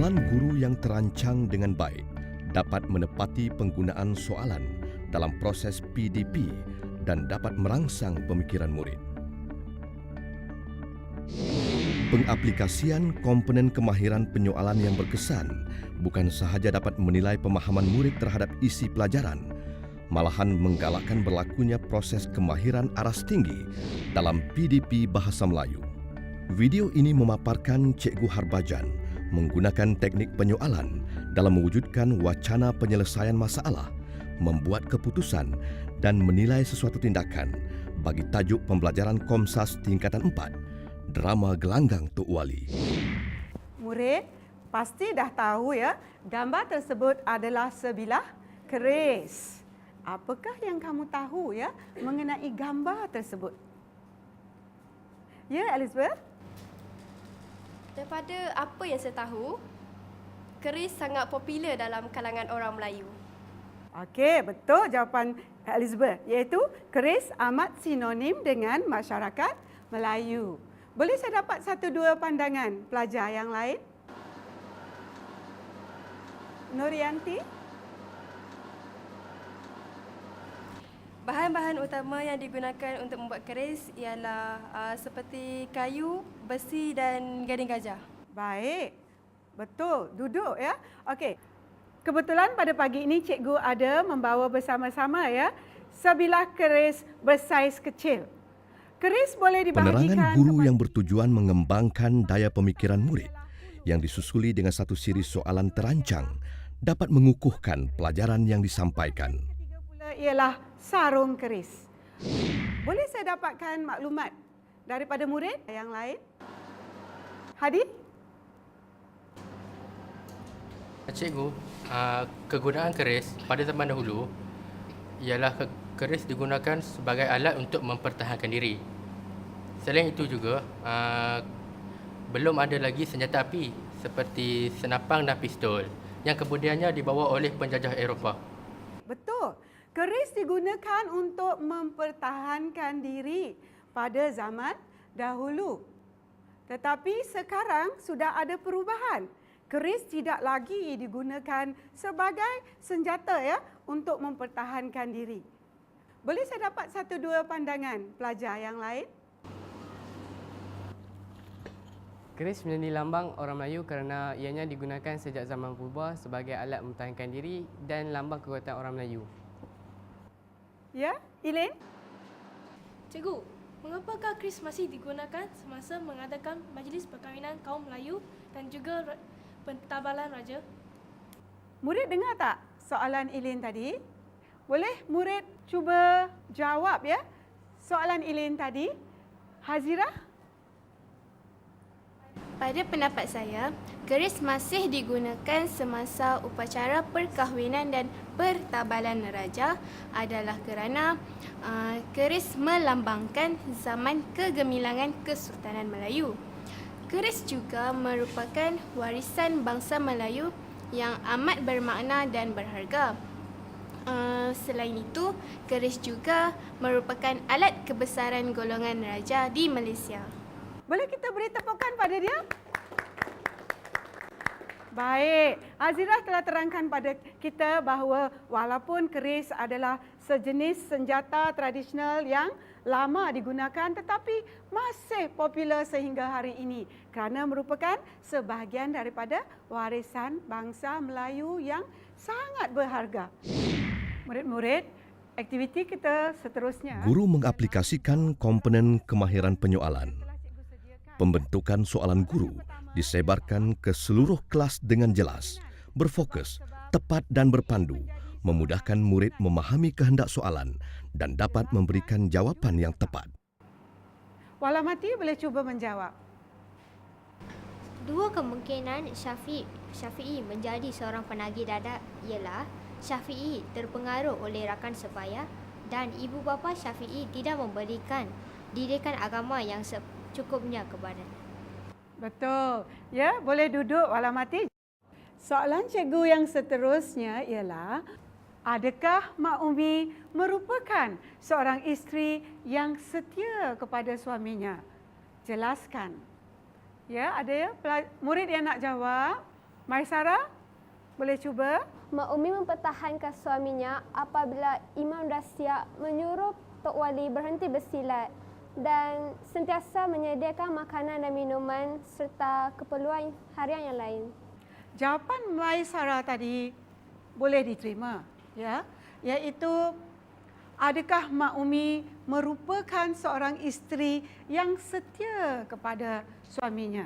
Soalan guru yang terancang dengan baik dapat menepati penggunaan soalan dalam proses PDP dan dapat merangsang pemikiran murid. Pengaplikasian komponen kemahiran penyoalan yang berkesan bukan sahaja dapat menilai pemahaman murid terhadap isi pelajaran, malahan menggalakkan berlakunya proses kemahiran aras tinggi dalam PDP Bahasa Melayu. Video ini memaparkan Cikgu Harbhajan menggunakan teknik penyoalan dalam mewujudkan wacana penyelesaian masalah, membuat keputusan dan menilai sesuatu tindakan bagi tajuk pembelajaran Komsas tingkatan 4, Drama Gelanggang Tok Wali. Murid pasti dah tahu ya, gambar tersebut adalah sebilah keris. Apakah yang kamu tahu ya mengenai gambar tersebut? Ya, Elizabeth? Daripada apa yang saya tahu, keris sangat popular dalam kalangan orang Melayu. Okey, betul jawapan Elizabeth, iaitu keris amat sinonim dengan masyarakat Melayu. Boleh saya dapat satu dua pandangan pelajar yang lain? Nurianti? Bahan-bahan utama yang digunakan untuk membuat keris ialah seperti kayu, besi dan gading gajah. Baik, betul. Duduk ya. Okey. Kebetulan pada pagi ini cikgu ada membawa bersama-sama ya sebilah keris bersaiz kecil. Keris boleh dibahagikan. Penerangan guru yang bertujuan mengembangkan daya pemikiran murid yang disusuli dengan satu siri soalan terancang dapat mengukuhkan pelajaran yang disampaikan. Ketiga pula ialah sarung keris. Boleh saya dapatkan maklumat daripada murid yang lain? Hadi? Cikgu, kegunaan keris pada zaman dahulu ialah keris digunakan sebagai alat untuk mempertahankan diri. Selain itu juga, belum ada lagi senjata api seperti senapang dan pistol yang kemudiannya dibawa oleh penjajah Eropah. Betul. Keris digunakan untuk mempertahankan diri pada zaman dahulu. Tetapi sekarang sudah ada perubahan. Keris tidak lagi digunakan sebagai senjata ya untuk mempertahankan diri. Boleh saya dapat satu dua pandangan pelajar yang lain? Keris menjadi lambang orang Melayu kerana ianya digunakan sejak zaman purba sebagai alat mempertahankan diri dan lambang kekuatan orang Melayu. Ya, Elaine? Cikgu, mengapakah keris masih digunakan semasa mengadakan majlis perkahwinan kaum Melayu dan juga pentabalan raja? Murid dengar tak soalan Elaine tadi? Boleh murid cuba jawab ya soalan Elaine tadi? Hazirah? Pada pendapat saya, keris masih digunakan semasa upacara perkahwinan dan pertabalan raja adalah kerana keris melambangkan zaman kegemilangan Kesultanan Melayu. Keris juga merupakan warisan bangsa Melayu yang amat bermakna dan berharga. Selain itu, keris juga merupakan alat kebesaran golongan raja di Malaysia. Boleh kita beri tepukan pada dia? Baik, Hazirah telah terangkan pada kita bahawa walaupun keris adalah sejenis senjata tradisional yang lama digunakan tetapi masih popular sehingga hari ini kerana merupakan sebahagian daripada warisan bangsa Melayu yang sangat berharga. Murid-murid, aktiviti kita seterusnya. Guru mengaplikasikan komponen kemahiran penyoalan. Pembentukan soalan guru disebarkan ke seluruh kelas dengan jelas, berfokus, tepat dan berpandu, memudahkan murid memahami kehendak soalan dan dapat memberikan jawapan yang tepat. Walamati boleh cuba menjawab. Dua kemungkinan Syafi'i menjadi seorang penagih dadah ialah Syafi'i terpengaruh oleh rakan sebaya dan ibu bapa Syafi'i tidak memberikan didikan agama yang cukupnya kepada. Betul. Ya, boleh duduk Walamati. Soalan cikgu yang seterusnya ialah, adakah Mak Umi merupakan seorang isteri yang setia kepada suaminya? Jelaskan. Ya, ada ya murid yang nak jawab. Maisara, boleh cuba? Mak Umi mempertahankan suaminya apabila Imam dah siap menyuruh Tok Wali berhenti bersilat dan sentiasa menyediakan makanan dan minuman serta keperluan harian yang lain. Jawapan Maisara tadi boleh diterima, ya, iaitu adakah Mak Umi merupakan seorang isteri yang setia kepada suaminya?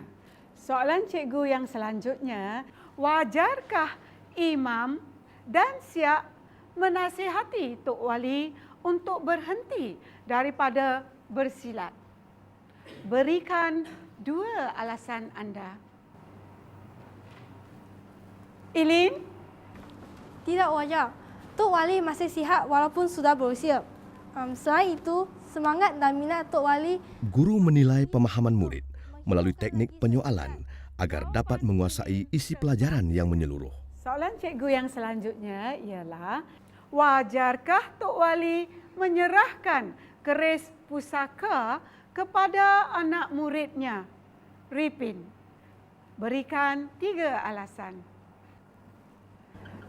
Soalan cikgu yang selanjutnya, wajarkah Imam dan Siak menasihati Tok Wali untuk berhenti daripada bersilat? Berikan 2 alasan anda. Ilin? Tidak wajar. Tok Wali masih sihat walaupun sudah berusia. Selain itu, semangat dan minat Tok Wali. Guru menilai pemahaman murid melalui teknik penyoalan agar dapat menguasai isi pelajaran yang menyeluruh. Soalan cikgu yang selanjutnya ialah, wajarkah Tok Wali menyerahkan keris pusaka kepada anak muridnya, Ripin? Berikan 3 alasan.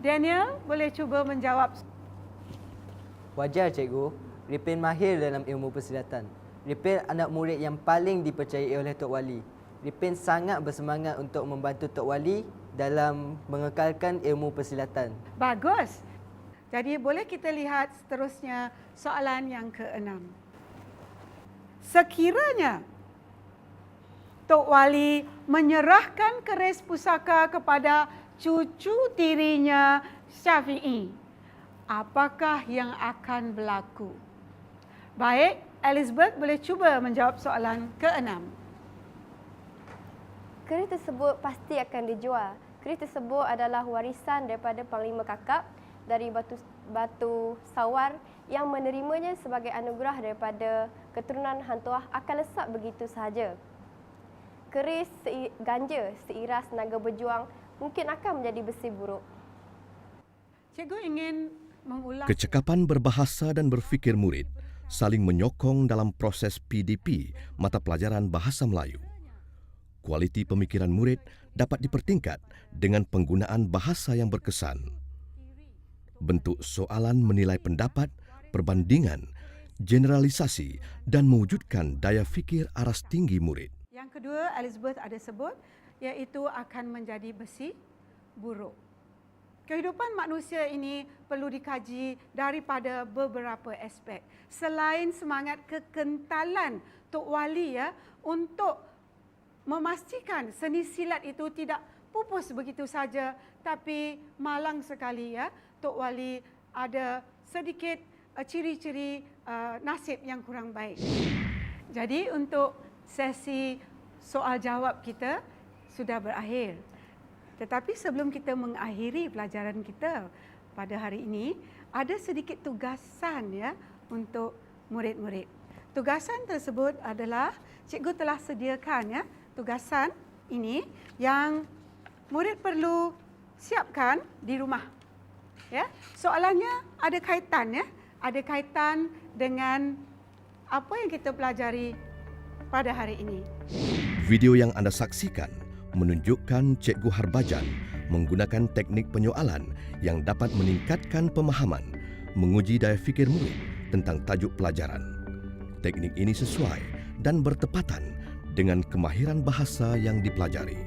Daniel, boleh cuba menjawab. Wajar cikgu, Ripin mahir dalam ilmu persilatan. Ripin anak murid yang paling dipercayai oleh Tok Wali. Ripin sangat bersemangat untuk membantu Tok Wali dalam mengekalkan ilmu persilatan. Bagus. Jadi boleh kita lihat seterusnya soalan yang ke-6. Sekiranya Tok Wali menyerahkan keris pusaka kepada cucu tirinya Syafi'i, apakah yang akan berlaku? Baik, Elizabeth boleh cuba menjawab soalan ke-6. Keris tersebut pasti akan dijual. Keris tersebut adalah warisan daripada Panglima Kakap dari Batu Sawar yang menerimanya sebagai anugerah daripada keturunan Hang Tuah akan lesap begitu sahaja. Keris ganja seiras naga berjuang mungkin akan menjadi besi buruk. Cikgu ingin mengulang. Kecekapan berbahasa dan berfikir murid saling menyokong dalam proses PDP mata pelajaran Bahasa Melayu. Kualiti pemikiran murid dapat dipertingkat dengan penggunaan bahasa yang berkesan. Bentuk soalan menilai pendapat, perbandingan, generalisasi dan mewujudkan daya fikir aras tinggi murid. Yang kedua, Elizabeth ada sebut, iaitu akan menjadi besi buruk. Kehidupan manusia ini perlu dikaji daripada beberapa aspek. Selain semangat kekentalan Tok Wali untuk memastikan seni silat itu tidak pupus begitu saja, tapi malang sekali Tok Wali ada sedikit ciri-ciri nasib yang kurang baik. Jadi untuk sesi soal jawab kita sudah berakhir. Tetapi sebelum kita mengakhiri pelajaran kita pada hari ini, ada sedikit tugasan untuk murid-murid. Tugasan tersebut adalah cikgu telah sediakan tugasan ini yang murid perlu siapkan di rumah. Soalannya ada kaitan dengan apa yang kita pelajari pada hari ini. Video yang anda saksikan menunjukkan Cikgu Harbajan menggunakan teknik penyoalan yang dapat meningkatkan pemahaman, menguji daya fikir murid tentang tajuk pelajaran. Teknik ini sesuai dan bertepatan dengan kemahiran bahasa yang dipelajari.